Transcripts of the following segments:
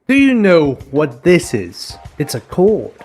Do you know what this is? It's a chord.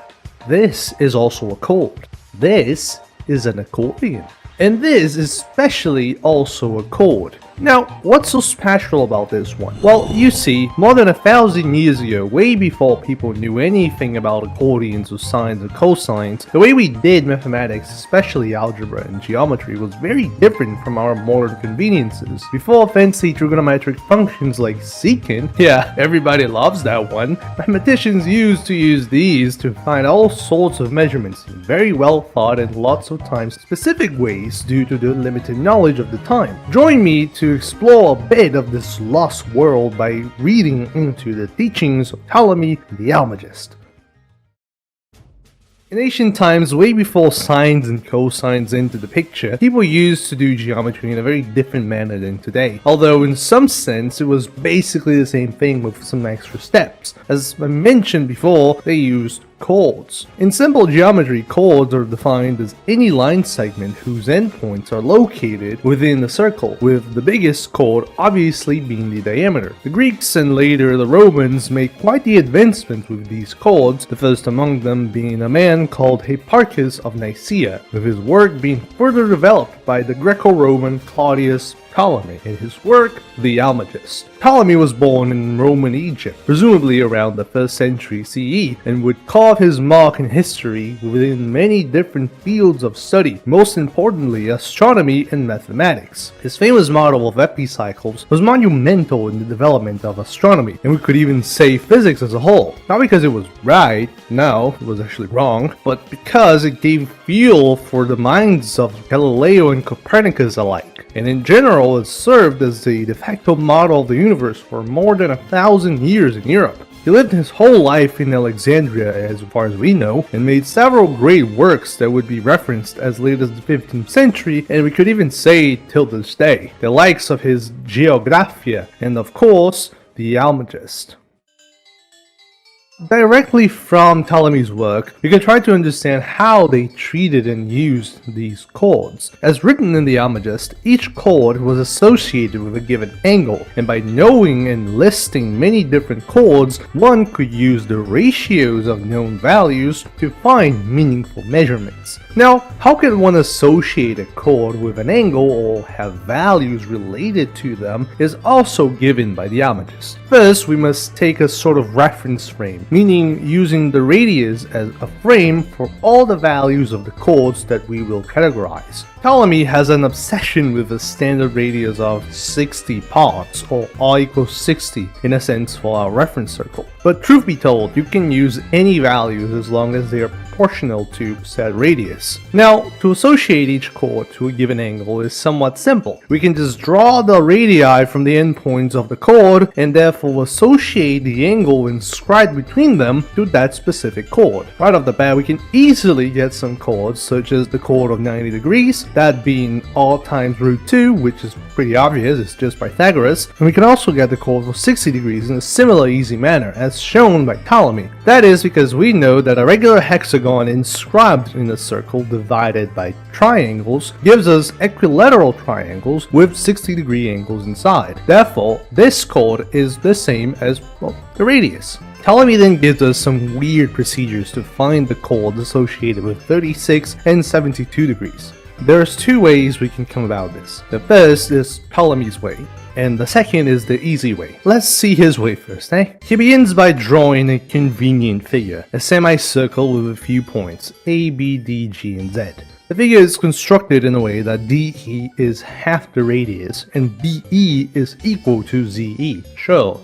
This is also a chord. This is an accordion. And this is especially also a chord. Now, what's so special about this one? Well, you see, more than 1,000 years ago, way before people knew anything about accordions or sines or cosines, the way we did mathematics, especially algebra and geometry, was very different from our modern conveniences. Before fancy trigonometric functions like secant, yeah, everybody loves that one, mathematicians used to use these to find all sorts of measurements in very well thought and lots of times specific ways due to the limited knowledge of the time. Join me to explore a bit of this lost world by reading into the teachings of Ptolemy and the Almagest. In ancient times, way before sines and cosines entered the picture, people used to do geometry in a very different manner than today, although in some sense it was basically the same thing with some extra steps. As I mentioned before, they used chords. In simple geometry, chords are defined as any line segment whose endpoints are located within a circle, with the biggest chord obviously being the diameter. The Greeks and later the Romans made quite the advancement with these chords, the first among them being a man called Hipparchus of Nicaea, with his work being further developed by the Greco-Roman Claudius Ptolemy in his work, the Almagest. Ptolemy was born in Roman Egypt, presumably around the 1st century CE, and would carve his mark in history within many different fields of study, most importantly astronomy and mathematics. His famous model of epicycles was monumental in the development of astronomy, and we could even say physics as a whole. Not because it was right, no, it was actually wrong, but because it gave fuel for the minds of Galileo and Copernicus alike. And in general, it served as the de facto model of the universe for more than 1,000 years in Europe. He lived his whole life in Alexandria, as far as we know, and made several great works that would be referenced as late as the 15th century, and we could even say till this day, the likes of his Geographia, and of course, the Almagest. Directly from Ptolemy's work, you can try to understand how they treated and used these chords. As written in the Almagest, each chord was associated with a given angle, and by knowing and listing many different chords, one could use the ratios of known values to find meaningful measurements. Now, how can one associate a chord with an angle or have values related to them is also given by the Almagest. First, we must take a sort of reference frame, meaning using the radius as a frame for all the values of the chords that we will categorize. Ptolemy has an obsession with a standard radius of 60 parts, or r equals 60 in a sense for our reference circle. But truth be told, you can use any values as long as they are proportional to said radius. Now, to associate each chord to a given angle is somewhat simple. We can just draw the radii from the endpoints of the chord and therefore associate the angle inscribed between them to that specific chord. Right off the bat, we can easily get some chords such as the chord of 90 degrees, that being r times root 2, which is pretty obvious, it's just Pythagoras, and we can also get the chord of 60 degrees in a similar easy manner as shown by Ptolemy. That is because we know that a regular hexagon inscribed in a circle divided by triangles gives us equilateral triangles with 60-degree angles inside. Therefore, this chord is the same as, well, the radius. Ptolemy then gives us some weird procedures to find the chords associated with 36 and 72 degrees. There's two ways we can come about this. The first is Ptolemy's way, and the second is the easy way. Let's see his way first, eh? He begins by drawing a convenient figure, a semicircle with a few points, A, B, D, G, and Z. The figure is constructed in a way that DE is half the radius, and BE is equal to ZE. Sure.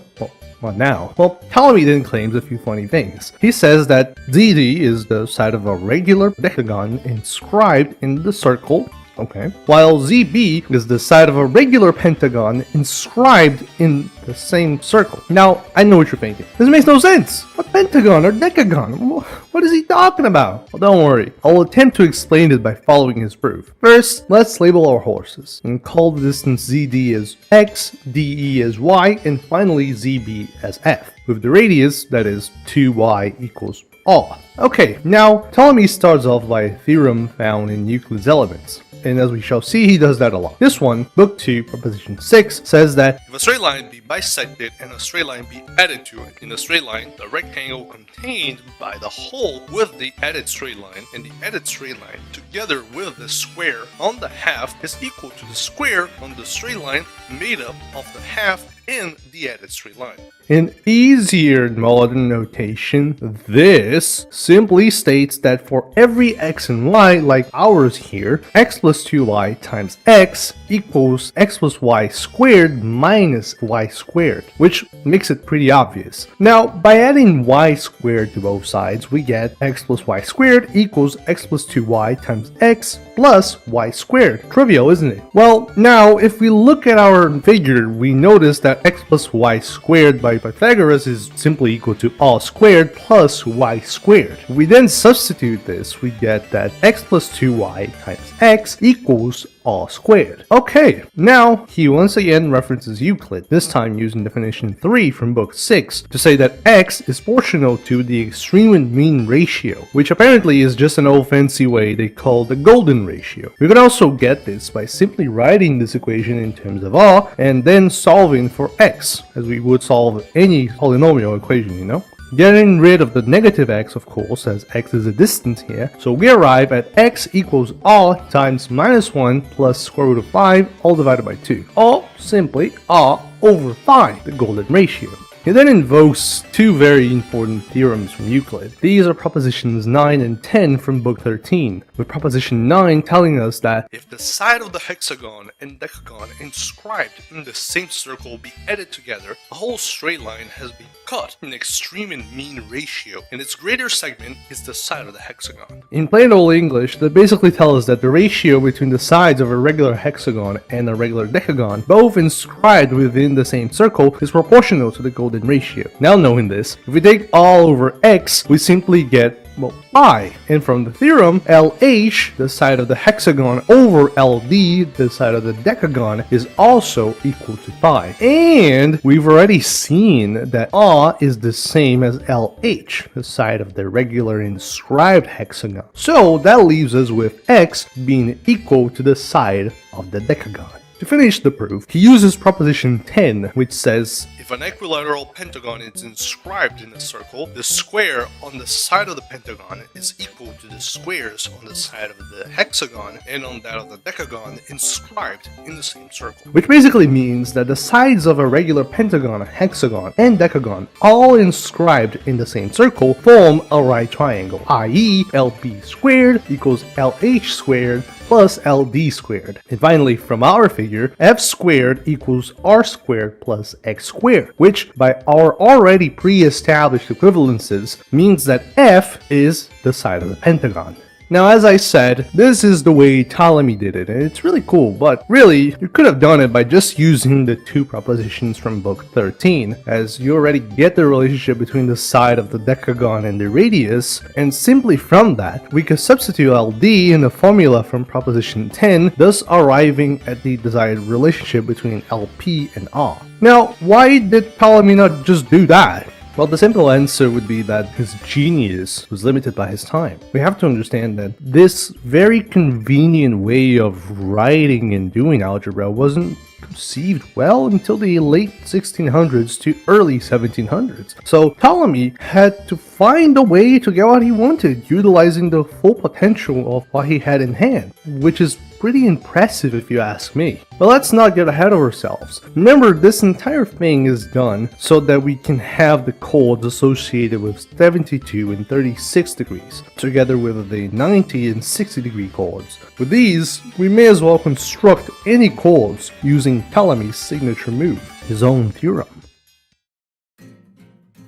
What now? Well, Ptolemy then claims a few funny things. He says that ZD is the side of a regular decagon inscribed in the circle, okay, while ZB is the side of a regular pentagon inscribed in the same circle. Now, I know what you're thinking. This makes no sense. What pentagon or decagon? What is he talking about? Well, don't worry. I'll attempt to explain it by following his proof. First, let's label our horses and call the distance ZD as X, DE as Y, and finally ZB as F, with the radius, that is 2y equals r. Okay, now Ptolemy starts off by a theorem found in Euclid's Elements. and as we shall see, he does that a lot. This one, book 2, proposition 6, says that if a straight line be bisected and a straight line be added to it, in a straight line, the rectangle contained by the whole with the added straight line and the added straight line together with the square on the half is equal to the square on the straight line made up of the half in the added straight line. In easier modern notation, this simply states that for every x and y, like ours here, x plus 2y times x equals x plus y squared minus y squared, which makes it pretty obvious. Now, by adding y squared to both sides, we get x plus y squared equals x plus 2y times x plus y squared. Trivial, isn't it? Well, now, if we look at our figure, we notice that x plus y squared by Pythagoras is simply equal to a squared plus y squared. If we then substitute this, we get that x plus 2y times x equals a squared. Okay, now he once again references Euclid, this time using definition 3 from book 6 to say that x is proportional to the extreme and mean ratio, which apparently is just an old fancy way they call the golden ratio. We can also get this by simply writing this equation in terms of a and then solving for x, as we would solve any polynomial equation, you know? Getting rid of the negative x, of course, as x is a distance here, so we arrive at x equals a times minus 1 plus square root of 5 all divided by 2, or simply a over 5, the golden ratio. He then invokes two very important theorems from Euclid. These are propositions 9 and 10 from book 13, with proposition 9 telling us that if the side of the hexagon and decagon inscribed in the same circle be added together, a whole straight line has been cut in extreme and mean ratio, and its greater segment is the side of the hexagon. In plain old English, that basically tells us that the ratio between the sides of a regular hexagon and a regular decagon, both inscribed within the same circle, is proportional to the golden ratio. Now knowing this, if we take all over x, we simply get, well, pi. And from the theorem, LH, the side of the hexagon, over LD, the side of the decagon, is also equal to pi. And we've already seen that A is the same as LH, the side of the regular inscribed hexagon. So that leaves us with x being equal to the side of the decagon. To finish the proof, he uses proposition 10, which says, if an equilateral pentagon is inscribed in a circle, the square on the side of the pentagon is equal to the squares on the side of the hexagon and on that of the decagon inscribed in the same circle. Which basically means that the sides of a regular pentagon, hexagon, and decagon, all inscribed in the same circle, form a right triangle, i.e. LP squared equals LH squared plus LD squared. And finally, from our figure, f squared equals r squared plus x squared, which by our already pre-established equivalences means that f is the side of the pentagon. Now, as I said, this is the way Ptolemy did it, and it's really cool, but really, you could have done it by just using the two propositions from book 13, as you already get the relationship between the side of the decagon and the radius, and simply from that, we could substitute LD in the formula from proposition 10, thus arriving at the desired relationship between LP and R. Now, why did Ptolemy not just do that? Well, the simple answer would be that his genius was limited by his time. We have to understand that this very convenient way of writing and doing algebra wasn't conceived well until the late 1600s to early 1700s. So Ptolemy had to find a way to get what he wanted, utilizing the full potential of what he had in hand, which is pretty impressive if you ask me. But let's not get ahead of ourselves. Remember, this entire thing is done so that we can have the chords associated with 72 and 36 degrees, together with the 90 and 60 degree chords. With these, we may as well construct any chords using Ptolemy's signature move, his own theorem.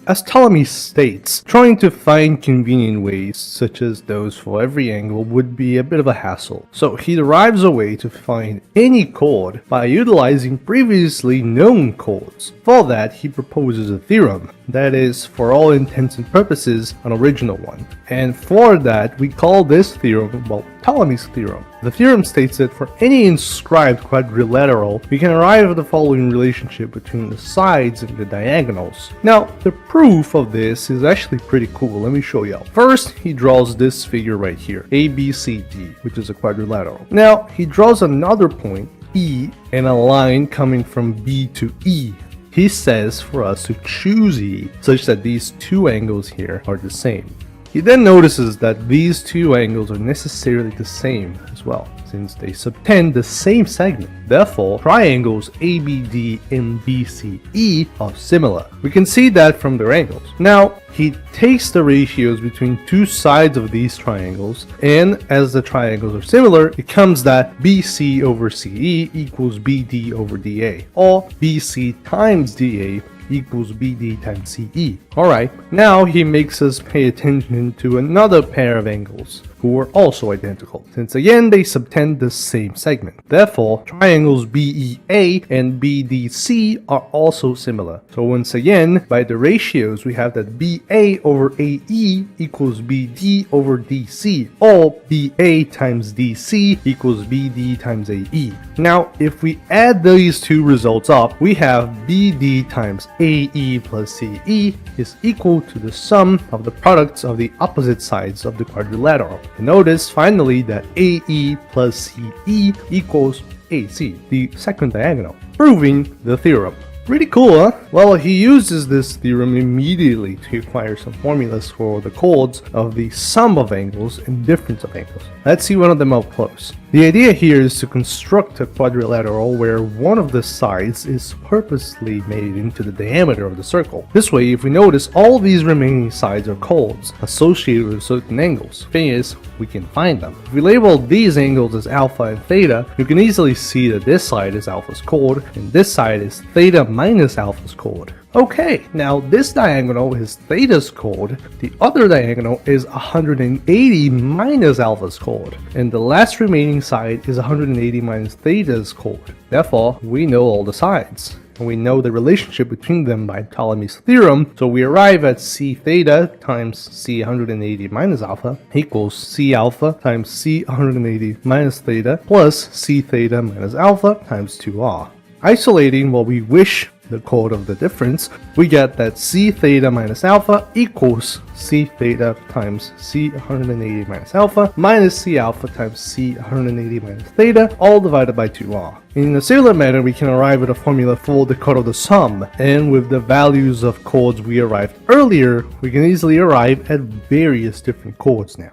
As Ptolemy states, trying to find convenient ways, such as those for every angle, would be a bit of a hassle. So he derives a way to find any chord by utilizing previously known chords. For that, he proposes a theorem, that is, for all intents and purposes, an original one. And for that, we call this theorem, well, Ptolemy's Theorem. The theorem states that for any inscribed quadrilateral, we can arrive at the following relationship between the sides and the diagonals. Now, the proof of this is actually pretty cool. Let me show you. First, he draws this figure right here, ABCD, which is a quadrilateral. Now, he draws another point, E, and a line coming from B to E. He says for us to choose E such that these two angles here are the same. He then notices that these two angles are necessarily the same as well, since they subtend the same segment. Therefore, triangles ABD and BCE are similar. We can see that from their angles. Now, he takes the ratios between two sides of these triangles, and as the triangles are similar, it comes that BC over CE equals BD over DA, or BC times DA equals BD times CE. Alright, now he makes us pay attention to another pair of angles, who are also identical, since again they subtend the same segment. Therefore, triangles BEA and BDC are also similar. So once again, by the ratios, we have that BA over AE equals BD over DC, or BA times DC equals BD times AE. Now, if we add these two results up, we have BD times AE plus CE is equal to the sum of the products of the opposite sides of the quadrilateral. And notice finally that AE plus CE equals AC, the second diagonal, proving the theorem. Pretty cool, huh? Well, he uses this theorem immediately to acquire some formulas for the chords of the sum of angles and difference of angles. Let's see one of them up close. The idea here is to construct a quadrilateral where one of the sides is purposely made into the diameter of the circle. This way, if we notice, all these remaining sides are chords associated with certain angles. Thing is, we can find them. If we label these angles as alpha and theta, you can easily see that this side is alpha's chord and this side is theta minus alpha's chord. Okay, now this diagonal is theta's chord, the other diagonal is 180 minus alpha's chord, and the last remaining side is 180 minus theta's chord. Therefore, we know all the sides, and we know the relationship between them by Ptolemy's theorem, so we arrive at C theta times C 180 minus alpha equals C alpha times C 180 minus theta plus C theta minus alpha times 2r. Isolating what we wish the chord of the difference, we get that C theta minus alpha equals C theta times C 180 minus alpha minus C alpha times C 180 minus theta, all divided by 2r. In a similar manner, we can arrive at a formula for the chord of the sum, and with the values of chords we arrived earlier, we can easily arrive at various different chords now.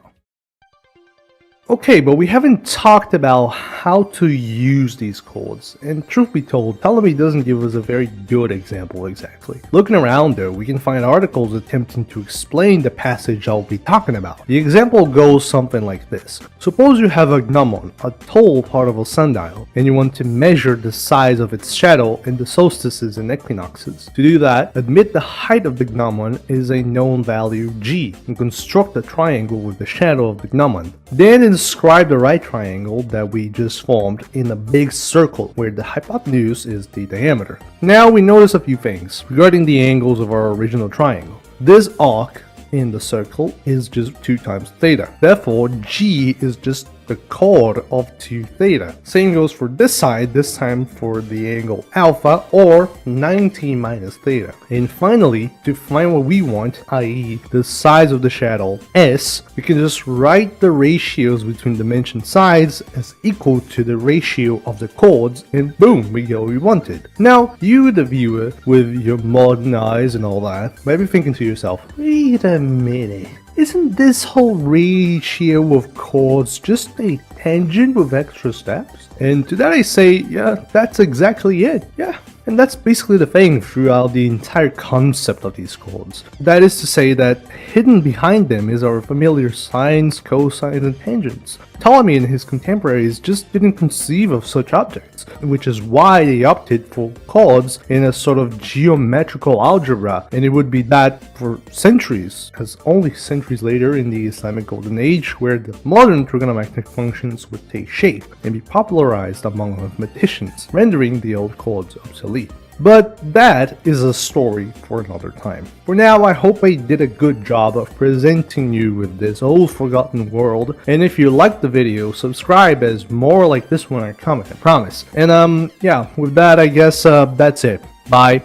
Okay, but we haven't talked about how to use these chords, and truth be told, Ptolemy doesn't give us a very good example exactly. Looking around though, we can find articles attempting to explain the passage I'll be talking about. The example goes something like this. Suppose you have a gnomon, a tall part of a sundial, and you want to measure the size of its shadow in the solstices and equinoxes. To do that, admit the height of the gnomon is a known value g, and construct a triangle with the shadow of the gnomon. Then inscribe the right triangle that we just formed in a big circle where the hypotenuse is the diameter. Now we notice a few things regarding the angles of our original triangle. This arc in the circle is just 2 times theta. Therefore, G is just the chord of 2 theta. Same goes for this side, this time for the angle alpha, or 90 minus theta. And finally, to find what we want, i.e. the size of the shadow S, we can just write the ratios between the mentioned sides as equal to the ratio of the chords, and boom, we get what we wanted. Now, you the viewer, with your modern eyes and all that, might be thinking to yourself, wait a minute. Isn't this whole ratio of chords just a tangent with extra steps? And to that I say, yeah, that's exactly it. Yeah. And that's basically the thing throughout the entire concept of these chords. That is to say that hidden behind them is our familiar sines, cosines, and tangents. Ptolemy and his contemporaries just didn't conceive of such objects, which is why they opted for chords in a sort of geometrical algebra, and it would be that for centuries, as only centuries later in the Islamic Golden Age, where the modern trigonometric functions would take shape and be popularized among mathematicians, rendering the old chords obsolete. But that is a story for another time. For now, I hope I did a good job of presenting you with this old forgotten world, and if you liked the video, subscribe as more like this one are coming, I promise. And yeah, with that I guess that's it. Bye.